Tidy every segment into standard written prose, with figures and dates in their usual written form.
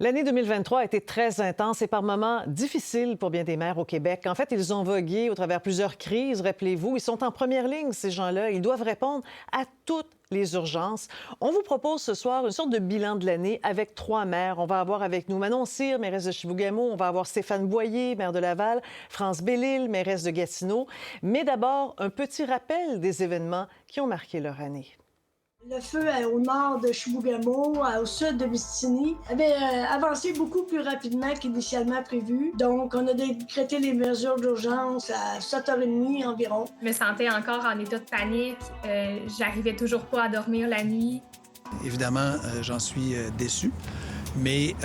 L'année 2023 a été très intense et par moments difficile pour bien des maires au Québec. En fait, ils ont vogué au travers plusieurs crises, rappelez-vous. Ils sont en première ligne, ces gens-là. Ils doivent répondre à toutes les urgences. On vous propose ce soir une sorte de bilan de l'année avec 3 maires. On va avoir avec nous Manon Cyr, mairesse de Chibougamau. On va avoir Stéphane Boyer, maire de Laval. France Bellil, mairesse de Gatineau. Mais d'abord, un petit rappel des événements qui ont marqué leur année. Le feu au nord de Chibougamau, au sud de Vistini, avait avancé beaucoup plus rapidement qu'initialement prévu. Donc, on a décrété les mesures d'urgence à 7h30 environ. Je me sentais encore en état de panique. J'arrivais toujours pas à dormir la nuit. Évidemment, j'en suis déçu, mais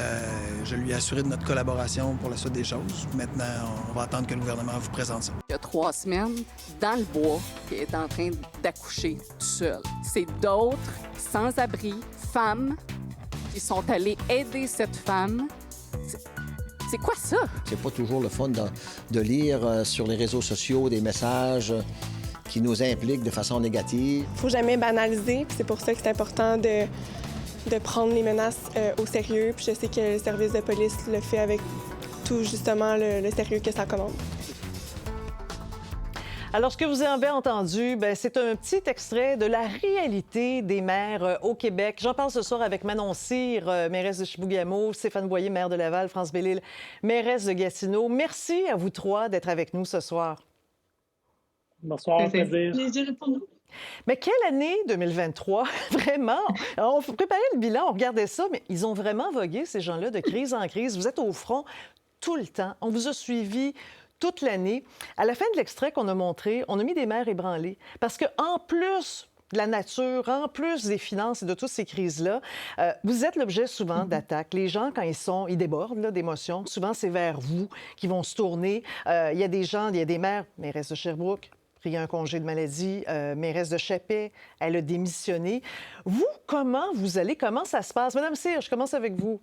je lui ai assuré de notre collaboration pour la suite des choses. Maintenant, on va attendre que le gouvernement vous présente ça. Il y a 3 semaines, dans le bois, qui est en train d'accoucher tout seul. C'est d'autres sans-abri, femmes, qui sont allées aider cette femme. C'est quoi ça? C'est pas toujours le fun de lire sur les réseaux sociaux des messages qui nous impliquent de façon négative. Il ne faut jamais banaliser, puis c'est pour ça que c'est important de prendre les menaces au sérieux. Puis je sais que le service de police le fait avec tout justement le sérieux que ça commande. Alors, ce que vous avez entendu, c'est un petit extrait de la réalité des maires au Québec. J'en parle ce soir avec Manon Cyr, mairesse de Chibougamau, Stéphane Boyer, maire de Laval, France Bellil, mairesse de Gatineau. Merci à vous 3 d'être avec nous ce soir. Bonsoir, plaisir. Plaisir pour nous. Mais quelle année 2023, vraiment? On préparait le bilan, on regardait ça, mais ils ont vraiment vogué, ces gens-là, de crise en crise. Vous êtes au front tout le temps. On vous a suivi toute l'année. À la fin de l'extrait qu'on a montré, on a mis des maires ébranlés. Parce qu'en plus de la nature, en plus des finances et de toutes ces crises-là, vous êtes l'objet souvent d'attaques. Les gens, quand ils débordent d'émotions, souvent c'est vers vous qu'ils vont se tourner. Il y a des gens, il y a des maires, mairesse de Sherbrooke, pris un congé de maladie, mairesse de Chapet, elle a démissionné. Vous, comment ça se passe? Madame Cyr, je commence avec vous.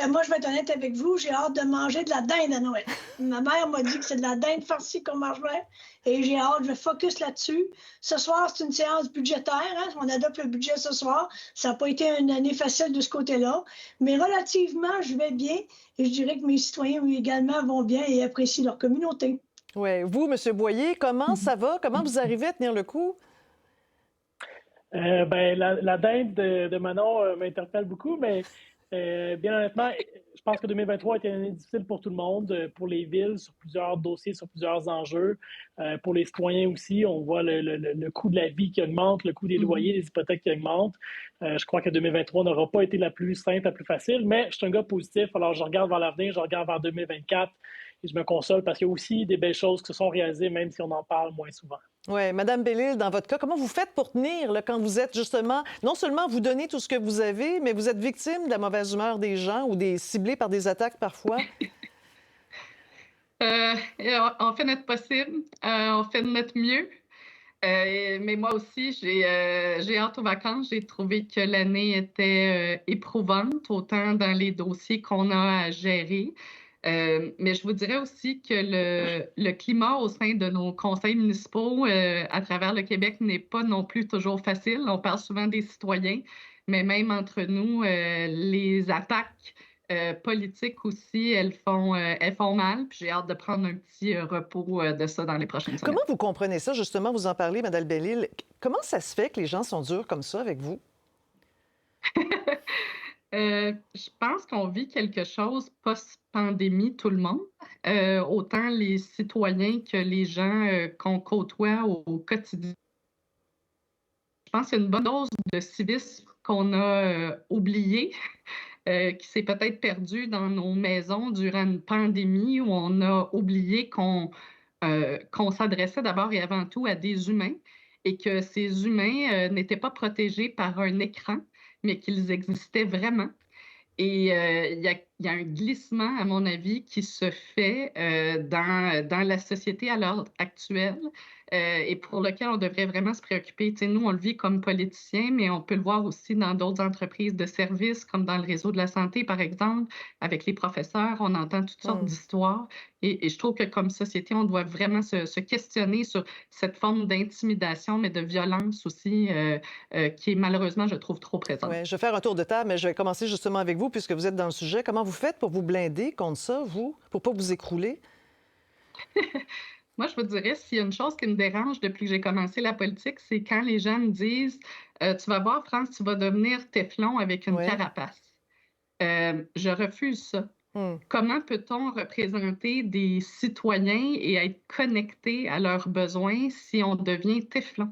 Moi, je vais être honnête avec vous, j'ai hâte de manger de la dinde à Noël. Ma mère m'a dit que c'est de la dinde farcie qu'on mangerait et j'ai hâte, je focus là-dessus. Ce soir, c'est une séance budgétaire, hein? On adopte le budget ce soir. Ça n'a pas été une année facile de ce côté-là, mais relativement, je vais bien et je dirais que mes citoyens également vont bien et apprécient leur communauté. Oui. Vous, M. Boyer, comment ça va? Comment vous arrivez à tenir le coup? La dinde de Manon m'interpelle beaucoup, mais bien honnêtement, je pense que 2023 a été une année difficile pour tout le monde, pour les villes, sur plusieurs dossiers, sur plusieurs enjeux, pour les citoyens aussi. On voit le coût de la vie qui augmente, le coût des loyers, des hypothèques qui augmentent. Je crois que 2023 n'aura pas été la plus simple, la plus facile, mais je suis un gars positif, alors je regarde vers l'avenir, je regarde vers 2024 et je me console parce qu'il y a aussi des belles choses qui se sont réalisées, même si on en parle moins souvent. Oui, Madame Bellil, dans votre cas, comment vous faites pour tenir là, quand vous êtes justement, non seulement vous donnez tout ce que vous avez, mais vous êtes victime de la mauvaise humeur des gens ou ciblés par des attaques parfois? On fait notre possible, on fait de notre mieux. Mais moi aussi, j'ai hâte aux vacances. J'ai trouvé que l'année était éprouvante, autant dans les dossiers qu'on a à gérer. Mais je vous dirais aussi que le climat au sein de nos conseils municipaux à travers le Québec n'est pas non plus toujours facile. On parle souvent des citoyens, mais même entre nous, les attaques politiques aussi, elles font mal. Puis j'ai hâte de prendre un petit repos de ça dans les prochaines semaines. Comment vous comprenez ça, justement, vous en parlez, Mme Bellil? Comment ça se fait que les gens sont durs comme ça avec vous? Je pense qu'on vit quelque chose post-pandémie, tout le monde, autant les citoyens que les gens qu'on côtoie au quotidien. Je pense qu'il y a une bonne dose de civisme qu'on a oublié, qui s'est peut-être perdu dans nos maisons durant une pandémie où on a oublié qu'on s'adressait d'abord et avant tout à des humains et que ces humains n'étaient pas protégés par un écran, mais qu'ils existaient vraiment. Et il y a il y a un glissement, à mon avis, qui se fait dans la société à l'heure actuelle et pour lequel on devrait vraiment se préoccuper. Tu sais, nous, on le vit comme politiciens, mais on peut le voir aussi dans d'autres entreprises de services, comme dans le réseau de la santé, par exemple, avec les professeurs. On entend toutes sortes d'histoires. Et je trouve que comme société, on doit vraiment se questionner sur cette forme d'intimidation, mais de violence aussi, qui est malheureusement, je trouve, trop présente. Ouais, je vais faire un tour de table, mais je vais commencer justement avec vous, puisque vous êtes dans le sujet. Comment vous faites pour vous blinder contre ça, vous, pour pas vous écrouler? Moi, je vous dirais, s'il y a une chose qui me dérange depuis que j'ai commencé la politique, c'est quand les gens me disent tu vas voir, France, tu vas devenir Téflon avec une carapace. Je refuse ça. Comment peut-on représenter des citoyens et être connecté à leurs besoins si on devient Téflon?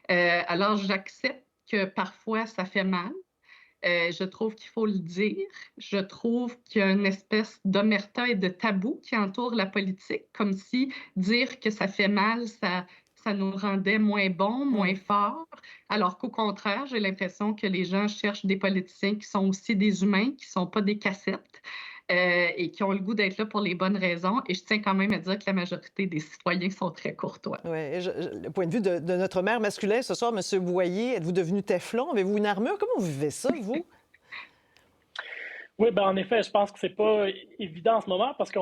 Alors, j'accepte que parfois ça fait mal. Je trouve qu'il faut le dire. Je trouve qu'il y a une espèce d'omerta et de tabou qui entoure la politique, comme si dire que ça fait mal, ça nous rendait moins bons, moins forts, alors qu'au contraire, j'ai l'impression que les gens cherchent des politiciens qui sont aussi des humains, qui ne sont pas des cassettes. Et qui ont le goût d'être là pour les bonnes raisons. Et je tiens quand même à dire que la majorité des citoyens sont très courtois. Oui, le point de vue de notre maire masculin ce soir, M. Boyer, êtes-vous devenu Téflon? Avez-vous une armure? Comment vous vivez ça, vous? Oui, bien, en effet, je pense que c'est pas évident en ce moment parce que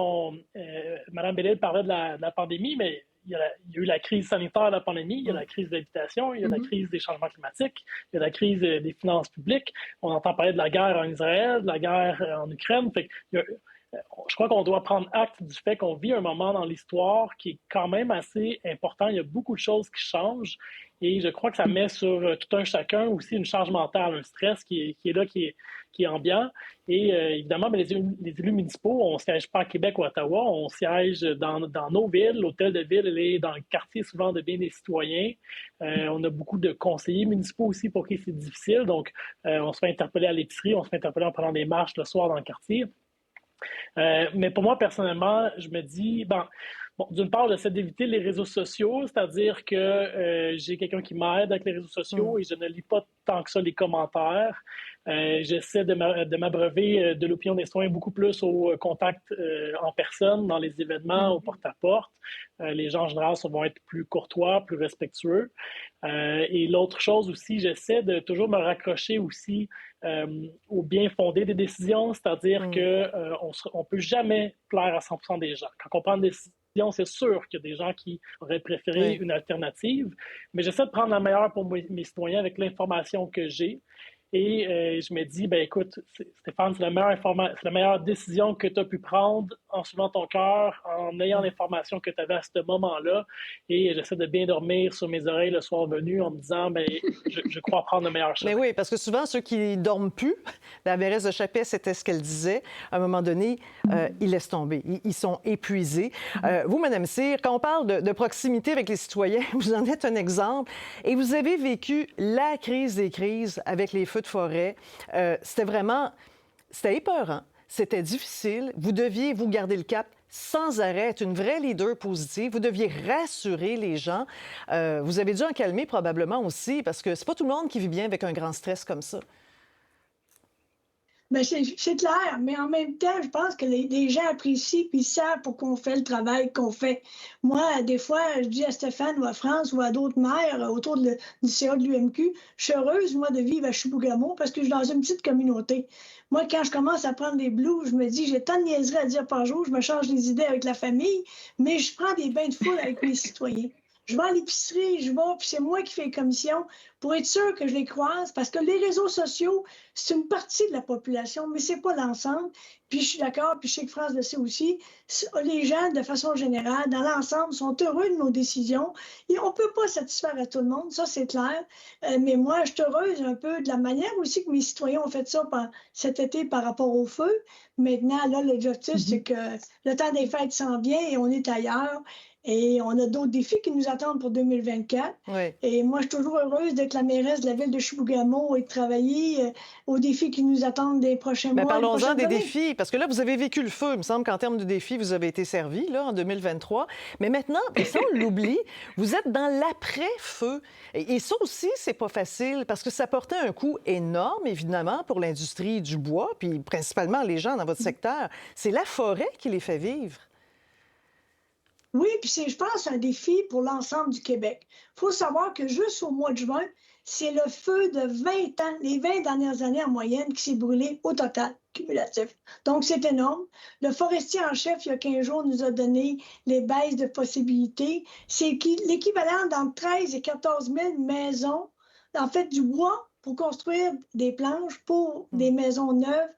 Mme Bellil parlait de la pandémie, mais il y a eu la crise sanitaire de la pandémie, il y a la crise de l'habitation, il y a la crise des changements climatiques, il y a la crise des finances publiques. On entend parler de la guerre en Israël, de la guerre en Ukraine. Fait que, je crois qu'on doit prendre acte du fait qu'on vit un moment dans l'histoire qui est quand même assez important. Il y a beaucoup de choses qui changent et je crois que ça met sur tout un chacun aussi une charge mentale, un stress qui est là, qui est ambiant. Et évidemment, les élus municipaux, on ne siège pas à Québec ou à Ottawa, on siège dans nos villes. L'hôtel de ville est dans le quartier souvent de bien des citoyens. On a beaucoup de conseillers municipaux aussi pour qui c'est difficile. Donc, on se fait interpeller à l'épicerie, on se fait interpeller en prenant des marches le soir dans le quartier. Mais pour moi, personnellement, je me dis, d'une part, j'essaie d'éviter les réseaux sociaux, c'est-à-dire que j'ai quelqu'un qui m'aide avec les réseaux sociaux et je ne lis pas tant que ça les commentaires. J'essaie de m'abreuver de l'opinion des citoyens beaucoup plus au contact en personne, dans les événements, au porte-à-porte. Les gens, en général, vont être plus courtois, plus respectueux. Et l'autre chose aussi, j'essaie de toujours me raccrocher aussi au bien fondé des décisions, c'est-à-dire qu'on ne peut jamais plaire à 100% des gens. Quand on prend une décision, c'est sûr qu'il y a des gens qui auraient préféré une alternative, mais j'essaie de prendre la meilleure pour mes citoyens avec l'information que j'ai. Et je me dis, écoute, Stéphane, c'est la meilleure décision que tu as pu prendre en suivant ton cœur, en ayant l'information que tu avais à ce moment-là. Et j'essaie de bien dormir sur mes oreilles le soir venu en me disant, je crois prendre le meilleur chemin. Mais oui, parce que souvent, ceux qui ne dorment plus, la mairesse de Chapais, c'était ce qu'elle disait. À un moment donné, ils laissent tomber. Ils sont épuisés. Vous, Mme Cyr, quand on parle de proximité avec les citoyens, vous en êtes un exemple. Et vous avez vécu la crise des crises avec les feux de forêt. C'était épeurant, c'était difficile. Vous deviez vous garder le cap sans arrêt, être une vraie leader positive. Vous deviez rassurer les gens. Vous avez dû en calmer probablement aussi, parce que c'est pas tout le monde qui vit bien avec un grand stress comme ça. Bien, c'est clair, mais en même temps, je pense que les gens apprécient et savent pourquoi on fait le travail qu'on fait. Moi, des fois, je dis à Stéphane ou à France ou à d'autres maires autour du CA de l'UMQ, je suis heureuse, moi, de vivre à Chibougamau parce que je suis dans une petite communauté. Moi, quand je commence à prendre des blues, je me dis, j'ai tant de niaiseries à dire par jour, je me change les idées avec la famille, mais je prends des bains de foule avec mes citoyens. Je vais à l'épicerie, puis c'est moi qui fais les commissions pour être sûr que je les croise, parce que les réseaux sociaux, c'est une partie de la population, mais c'est pas l'ensemble. Puis je suis d'accord, puis je sais que France le sait aussi, les gens, de façon générale, dans l'ensemble, sont heureux de nos décisions. Et on ne peut pas satisfaire à tout le monde, ça c'est clair. Mais moi, je suis heureuse un peu de la manière aussi que mes citoyens ont fait ça cet été par rapport au feu. Maintenant, là, l'objectif, c'est que le temps des fêtes s'en vient et on est ailleurs. Et on a d'autres défis qui nous attendent pour 2024. Oui. Et moi, je suis toujours heureuse d'être la mairesse de la ville de Chibougamau et de travailler aux défis qui nous attendent des prochains Ben, mois. des parlons-en prochaines des années. défis, parce que là, vous avez vécu le feu. Il me semble qu'en termes de défis, vous avez été servi là, en 2023. Mais maintenant, et ça, on l'oublie, vous êtes dans l'après-feu. Et ça aussi, c'est pas facile, parce que ça portait un coût énorme, évidemment, pour l'industrie du bois, puis principalement les gens dans votre secteur. C'est la forêt qui les fait vivre. Oui, puis je pense, un défi pour l'ensemble du Québec. Il faut savoir que juste au mois de juin, c'est le feu de 20 ans, les 20 dernières années en moyenne, qui s'est brûlé au total, cumulatif. Donc, c'est énorme. Le forestier en chef, il y a 15 jours, nous a donné les baisses de possibilités. C'est l'équivalent d'entre 13 et 14 000 maisons, en fait, du bois pour construire des planches pour des maisons neuves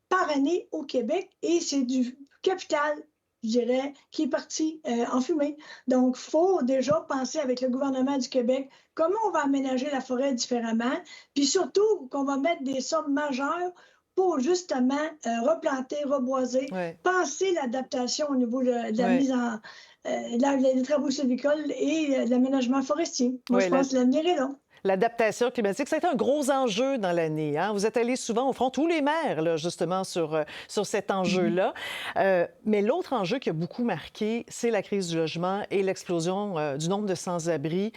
par année au Québec. Et c'est du capital, je dirais, qui est parti en fumée. Donc, il faut déjà penser avec le gouvernement du Québec comment on va aménager la forêt différemment, puis surtout qu'on va mettre des sommes majeures pour justement replanter, reboiser, penser l'adaptation au niveau de la mise en... des travaux sylvicoles et de l'aménagement forestier. Moi, je pense que l'avenir est là. L'adaptation climatique, ça a été un gros enjeu dans l'année. Hein? Vous êtes allés souvent au front, tous les maires, là, justement, sur cet enjeu-là. Mais l'autre enjeu qui a beaucoup marqué, c'est la crise du logement et l'explosion du nombre de sans-abri.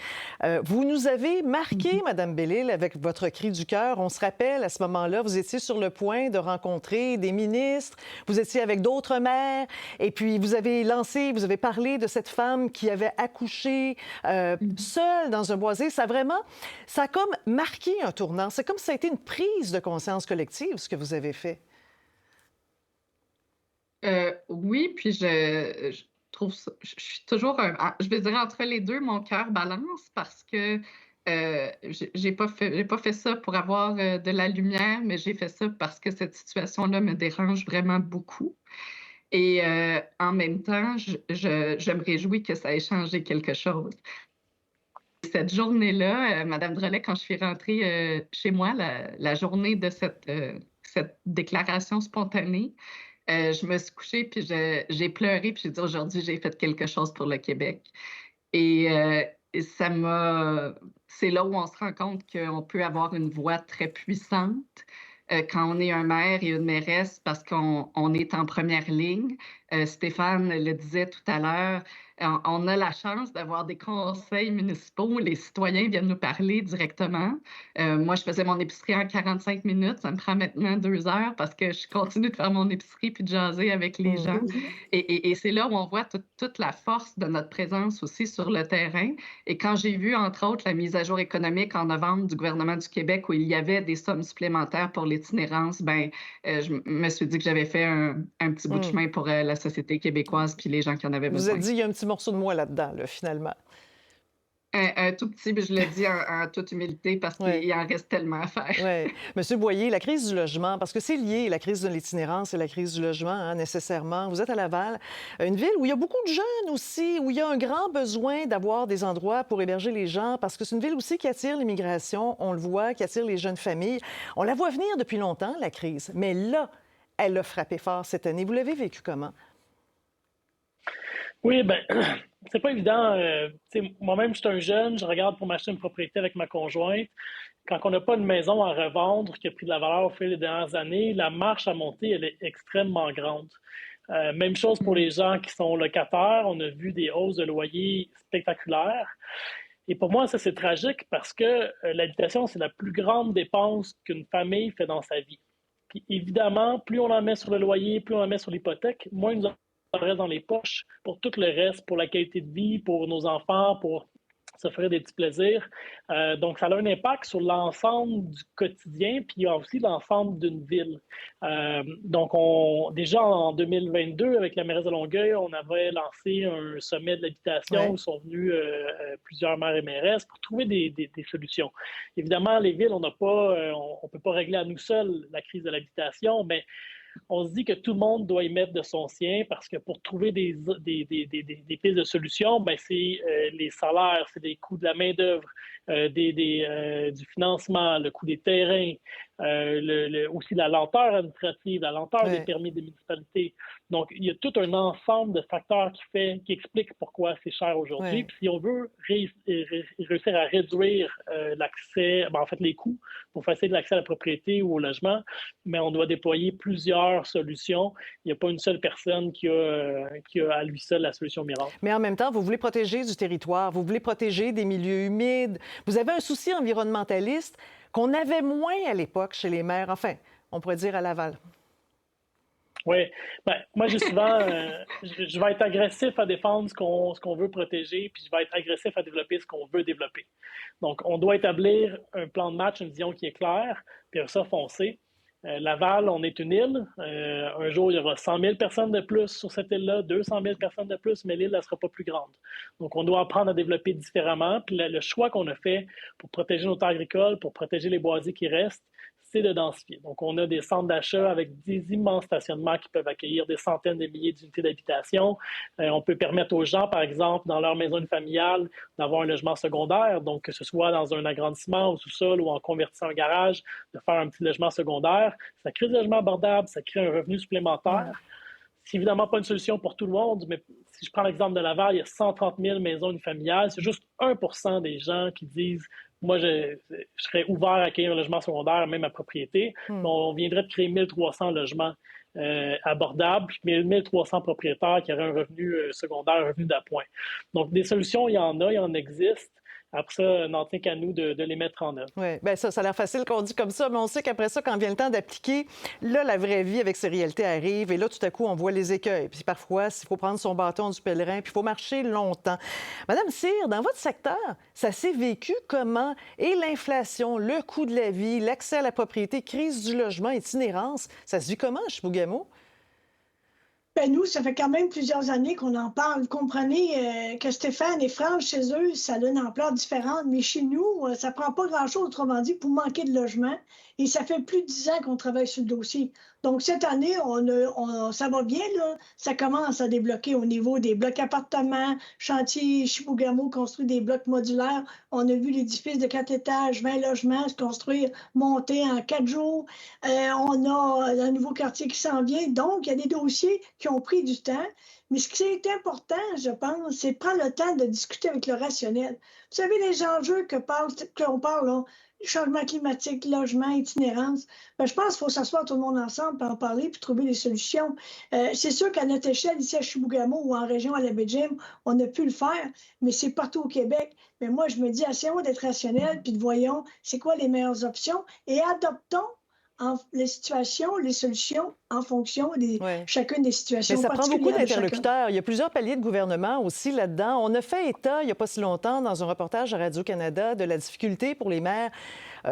Vous nous avez marqué, Mme Bellil, avec votre cri du cœur. On se rappelle, à ce moment-là, vous étiez sur le point de rencontrer des ministres, vous étiez avec d'autres maires, et puis vous avez parlé de cette femme qui avait accouché seule dans un boisé. Ça a comme marqué un tournant. C'est comme si ça a été une prise de conscience collective, ce que vous avez fait. Oui, puis je trouve ça, je suis toujours, je vais dire entre les deux, mon cœur balance parce que j'ai pas fait ça pour avoir de la lumière, mais j'ai fait ça parce que cette situation-là me dérange vraiment beaucoup. Et en même temps, je me réjouis que ça ait changé quelque chose. Cette journée-là, Madame Drolet, quand je suis rentrée chez moi, la journée de cette déclaration spontanée, je me suis couchée, puis j'ai pleuré, puis j'ai dit aujourd'hui, j'ai fait quelque chose pour le Québec. Et c'est là où on se rend compte qu'on peut avoir une voix très puissante quand on est un maire et une mairesse parce qu'on est en première ligne. Stéphane le disait tout à l'heure, on a la chance d'avoir des conseils municipaux où les citoyens viennent nous parler directement. Moi, je faisais mon épicerie en 45 minutes. Ça me prend maintenant 2 heures parce que je continue de faire mon épicerie puis de jaser avec les gens. Et c'est là où on voit toute la force de notre présence aussi sur le terrain. Et quand j'ai vu, entre autres, la mise à jour économique en novembre du gouvernement du Québec où il y avait des sommes supplémentaires pour l'itinérance, je me suis dit que j'avais fait un petit bout de chemin pour la société québécoise puis les gens qui en avaient besoin. Vous avez dit, il y a un petit morceau de moi là-dedans, là, finalement. Un tout petit, mais je le dis en toute humilité parce qu'il en reste tellement à faire. Oui. Monsieur Boyer, la crise du logement, parce que c'est lié, la crise de l'itinérance et la crise du logement, hein, nécessairement. Vous êtes à Laval, une ville où il y a beaucoup de jeunes aussi, où il y a un grand besoin d'avoir des endroits pour héberger les gens, parce que c'est une ville aussi qui attire l'immigration, on le voit, qui attire les jeunes familles. On la voit venir depuis longtemps, la crise, mais là, elle a frappé fort cette année. Vous l'avez vécu comment? Oui, c'est pas évident. Moi-même, je suis un jeune, je regarde pour m'acheter une propriété avec ma conjointe. Quand on n'a pas une maison à revendre qui a pris de la valeur au fil des dernières années, la marche à monter, elle est extrêmement grande. Même chose pour les gens qui sont locataires. On a vu des hausses de loyers spectaculaires. Et pour moi, ça, c'est tragique parce que l'habitation, c'est la plus grande dépense qu'une famille fait dans sa vie. Puis évidemment, plus on en met sur le loyer, plus on en met sur l'hypothèque, moins nous en reste dans les poches pour tout le reste, pour la qualité de vie, pour nos enfants, pour s'offrir des petits plaisirs. Donc, ça a un impact sur l'ensemble du quotidien, puis il y a aussi l'ensemble d'une ville. Donc, déjà en 2022, avec la mairesse de Longueuil, on avait lancé un sommet de l'habitation où sont venus plusieurs maires et mairesses pour trouver des solutions. Évidemment, les villes, on peut pas régler à nous seuls la crise de l'habitation, mais on se dit que tout le monde doit y mettre de son sien parce que pour trouver des pistes de solutions, ben c'est les salaires, c'est des coûts de la main-d'œuvre, du financement, le coût des terrains, aussi la lenteur administrative, la lenteur des permis des municipalités. Donc, il y a tout un ensemble de facteurs qui expliquent pourquoi c'est cher aujourd'hui. Puis si on veut réussir à réduire l'accès, en fait les coûts pour faciliter l'accès à la propriété ou au logement, mais on doit déployer plusieurs solutions. Il n'y a pas une seule personne qui a à lui seul la solution miracle. Mais en même temps, vous voulez protéger du territoire, vous voulez protéger des milieux humides. Vous avez un souci environnementaliste qu'on avait moins à l'époque chez les maires, enfin, on pourrait dire à Laval. Oui. Moi, j'ai souvent... je vais être agressif à défendre ce qu'on veut protéger, puis je vais être agressif à développer ce qu'on veut développer. Donc, on doit établir un plan de match, une vision qui est claire, puis ça, foncer. Laval, on est une île. Un jour, il y aura 100 000 personnes de plus sur cette île-là, 200 000 personnes de plus, mais l'île, elle ne sera pas plus grande. Donc, on doit apprendre à développer différemment. Puis le choix qu'on a fait pour protéger nos terres agricoles, pour protéger les boisiers qui restent, c'est de densifier. Donc, on a des centres d'achat avec des immenses stationnements qui peuvent accueillir des centaines de milliers d'unités d'habitation. On peut permettre aux gens, par exemple, dans leur maison familiale, d'avoir un logement secondaire, donc que ce soit dans un agrandissement au sous-sol ou en convertissant un garage, de faire un petit logement secondaire. Ça crée des logements abordables, ça crée un revenu supplémentaire. C'est évidemment pas une solution pour tout le monde, mais si je prends l'exemple de Laval, il y a 130 000 maisons unifamiliales. C'est juste 1% des gens qui disent « Moi, je serais ouvert à accueillir un logement secondaire, même à propriété. » On viendrait de créer 1300 logements abordables, puis 1300 propriétaires qui auraient un revenu secondaire, un revenu d'appoint. Donc, des solutions, il y en existe. Après ça, n'en tient qu'à nous de les mettre en œuvre. Oui, bien ça a l'air facile qu'on dit comme ça, mais on sait qu'après ça, quand vient le temps d'appliquer, là, la vraie vie avec ces réalités arrive, et là, tout à coup, on voit les écueils. Puis parfois, il faut prendre son bâton du pèlerin, puis il faut marcher longtemps. Madame Cyr, dans votre secteur, ça s'est vécu comment? Et l'inflation, le coût de la vie, l'accès à la propriété, crise du logement, itinérance, ça se vit comment à Chibougamau? Ben nous, ça fait quand même plusieurs années qu'on en parle. Vous comprenez que Stéphane et France, chez eux, ça a une ampleur différente. Mais chez nous, ça prend pas grand-chose, autrement dit, pour manquer de logement. Et ça fait plus de 10 ans qu'on travaille sur le dossier. Donc, cette année, ça va bien, là. Ça commence à débloquer au niveau des blocs appartements. Chantier Chibougamau construit des blocs modulaires. On a vu l'édifice de 4 étages, 20 logements se construire, monter en 4 jours. On a un nouveau quartier qui s'en vient. Donc, il y a des dossiers qui ont pris du temps. Mais ce qui est important, je pense, c'est de prendre le temps de discuter avec le rationnel. Vous savez, les enjeux qu'on parle, là, changement climatique, logement, itinérance, ben, je pense qu'il faut s'asseoir tout le monde ensemble pour en parler puis trouver des solutions. C'est sûr qu'à notre échelle, ici à Chibougamau ou en région à la Baie-Jim, on a pu le faire, mais c'est partout au Québec. Mais moi, je me dis, essayons d'être rationnels puis voyons c'est quoi les meilleures options et adoptons les situations, les solutions en fonction de chacune des situations. Mais ça prend beaucoup d'interlocuteurs. Il y a plusieurs paliers de gouvernement aussi là-dedans. On a fait état, il n'y a pas si longtemps, dans un reportage à Radio-Canada, de la difficulté pour les maires,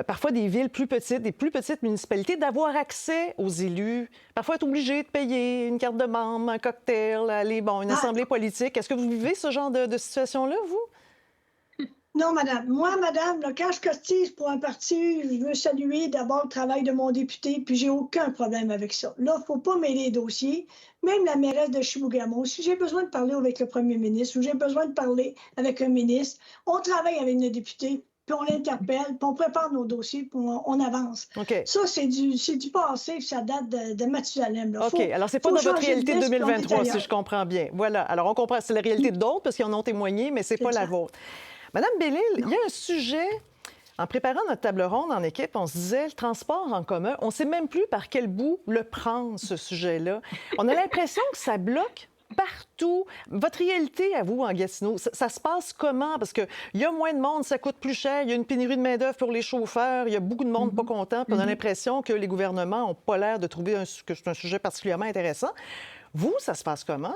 parfois des villes plus petites, des plus petites municipalités, d'avoir accès aux élus. Parfois être obligé de payer une carte de membre, un cocktail, une assemblée politique. Est-ce que vous vivez ce genre de situation-là, vous? Non, madame. Moi, madame, là, quand je cotise pour un parti, je veux saluer d'abord le travail de mon député, puis j'ai aucun problème avec ça. Là, il ne faut pas mêler les dossiers. Même la mairesse de Chibougamau, si j'ai besoin de parler avec le premier ministre ou j'ai besoin de parler avec un ministre, on travaille avec nos députés, puis on l'interpelle, puis on prépare nos dossiers, puis on avance. Okay. Ça, c'est du passé, puis ça date de Mathusalem. Là. OK. Alors, c'est pas dans votre réalité de 2023, si je comprends bien. Voilà. Alors, on comprend. C'est la réalité d'autres, parce qu'ils en ont témoigné, mais c'est pas la vôtre. Madame Bellil, il y a un sujet. En préparant notre table ronde en équipe, on se disait le transport en commun. On ne sait même plus par quel bout le prendre, ce sujet-là. On a l'impression que ça bloque partout. Votre réalité, à vous, en Gatineau, ça se passe comment? Parce qu'il y a moins de monde, ça coûte plus cher, il y a une pénurie de main-d'œuvre pour les chauffeurs, il y a beaucoup de monde pas content, puis on a l'impression que les gouvernements n'ont pas l'air de trouver que c'est un sujet particulièrement intéressant. Vous, ça se passe comment?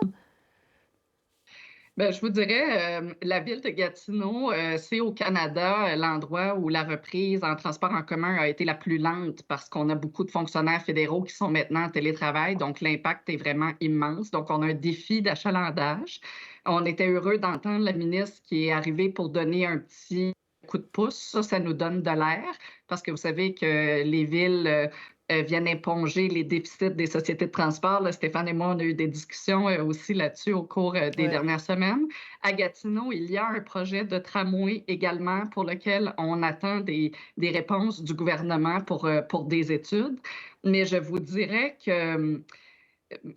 Bien, je vous dirais, la ville de Gatineau, c'est au Canada l'endroit où la reprise en transport en commun a été la plus lente parce qu'on a beaucoup de fonctionnaires fédéraux qui sont maintenant en télétravail, donc l'impact est vraiment immense. Donc, on a un défi d'achalandage. On était heureux d'entendre la ministre qui est arrivée pour donner un petit coup de pouce. Ça nous donne de l'air parce que vous savez que les villes viennent éponger les déficits des sociétés de transport. Là, Stéphane et moi, on a eu des discussions aussi là-dessus au cours des dernières semaines. À Gatineau, il y a un projet de tramway également pour lequel on attend des réponses du gouvernement pour des études. Mais je vous dirais que,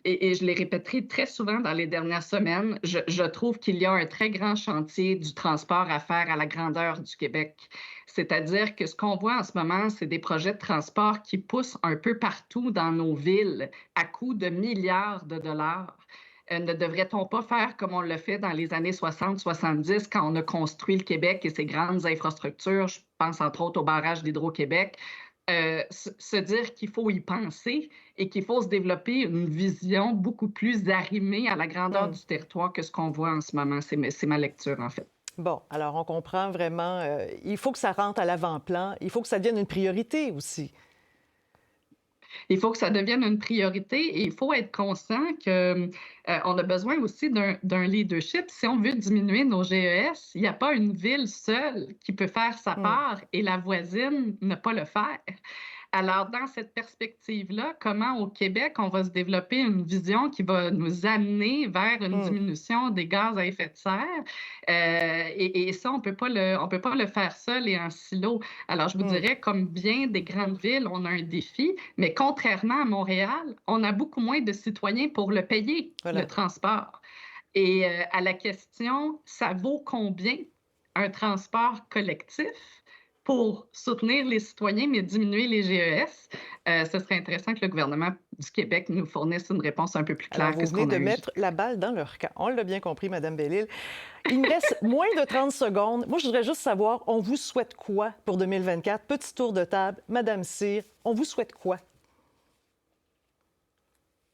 et je l'ai répété très souvent dans les dernières semaines, je trouve qu'il y a un très grand chantier du transport à faire à la grandeur du Québec. C'est-à-dire que ce qu'on voit en ce moment, c'est des projets de transport qui poussent un peu partout dans nos villes à coût de milliards de dollars. Ne devrait-on pas faire comme on l'a fait dans les années 60-70 quand on a construit le Québec et ses grandes infrastructures, je pense entre autres au barrage d'Hydro-Québec, se dire qu'il faut y penser et qu'il faut se développer une vision beaucoup plus arrimée à la grandeur du territoire que ce qu'on voit en ce moment. C'est ma lecture, en fait. Bon, alors on comprend vraiment, il faut que ça rentre à l'avant-plan, il faut que ça devienne une priorité aussi. Il faut que ça devienne une priorité et il faut être conscient qu'on a besoin aussi d'un leadership. Si on veut diminuer nos GES, il n'y a pas une ville seule qui peut faire sa part et la voisine ne pas le faire. Alors, dans cette perspective-là, comment au Québec, on va se développer une vision qui va nous amener vers une diminution des gaz à effet de serre? Et ça, on peut pas le faire seul et en silo. Alors, je vous dirais, comme bien des grandes villes, on a un défi, mais contrairement à Montréal, on a beaucoup moins de citoyens pour le payer, le transport. Et à la question, ça vaut combien un transport collectif pour soutenir les citoyens, mais diminuer les GES, ce serait intéressant que le gouvernement du Québec nous fournisse une réponse un peu plus claire. Alors, vous venez de mettre la balle dans leur camp. On l'a bien compris, Mme Bellil. Il me reste moins de 30 secondes. Moi, je voudrais juste savoir, on vous souhaite quoi pour 2024? Petit tour de table. Mme Cyr, on vous souhaite quoi?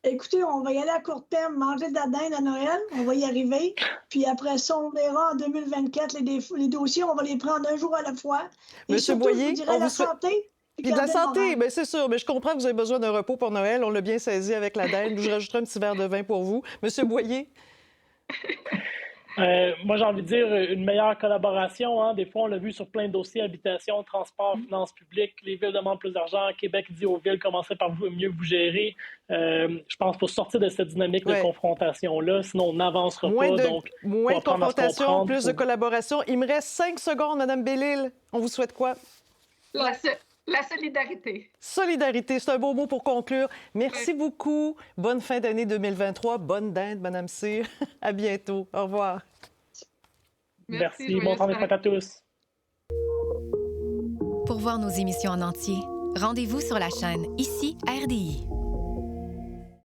Écoutez, on va y aller à court terme, manger de la dinde à Noël, on va y arriver. Puis après ça, on verra en 2024 les dossiers, on va les prendre un jour à la fois. Et Monsieur surtout, Boyer, je vous dirais la santé. Puis de la santé, bien c'est sûr, mais je comprends que vous avez besoin d'un repos pour Noël. On l'a bien saisi avec la dinde. Je rajouterai un petit verre de vin pour vous. Monsieur Boyer? Moi, j'ai envie de dire une meilleure collaboration. Hein. Des fois, on l'a vu sur plein de dossiers, habitation, transport, finances publiques. Les villes demandent plus d'argent. Québec dit aux villes, commencez par mieux vous gérer. Je pense qu'il faut sortir de cette dynamique de confrontation-là, sinon on n'avancera pas. Donc, moins de confrontation, plus de collaboration. Il me reste 5 secondes, Mme Bellil. On vous souhaite quoi? La solidarité. Solidarité, c'est un beau mot pour conclure. Merci beaucoup. Bonne fin d'année 2023. Bonne dinde, Mme Cyr. À bientôt. Au revoir. Merci. Bonne fin de fête à tous. Pour voir nos émissions en entier, rendez-vous sur la chaîne Ici RDI.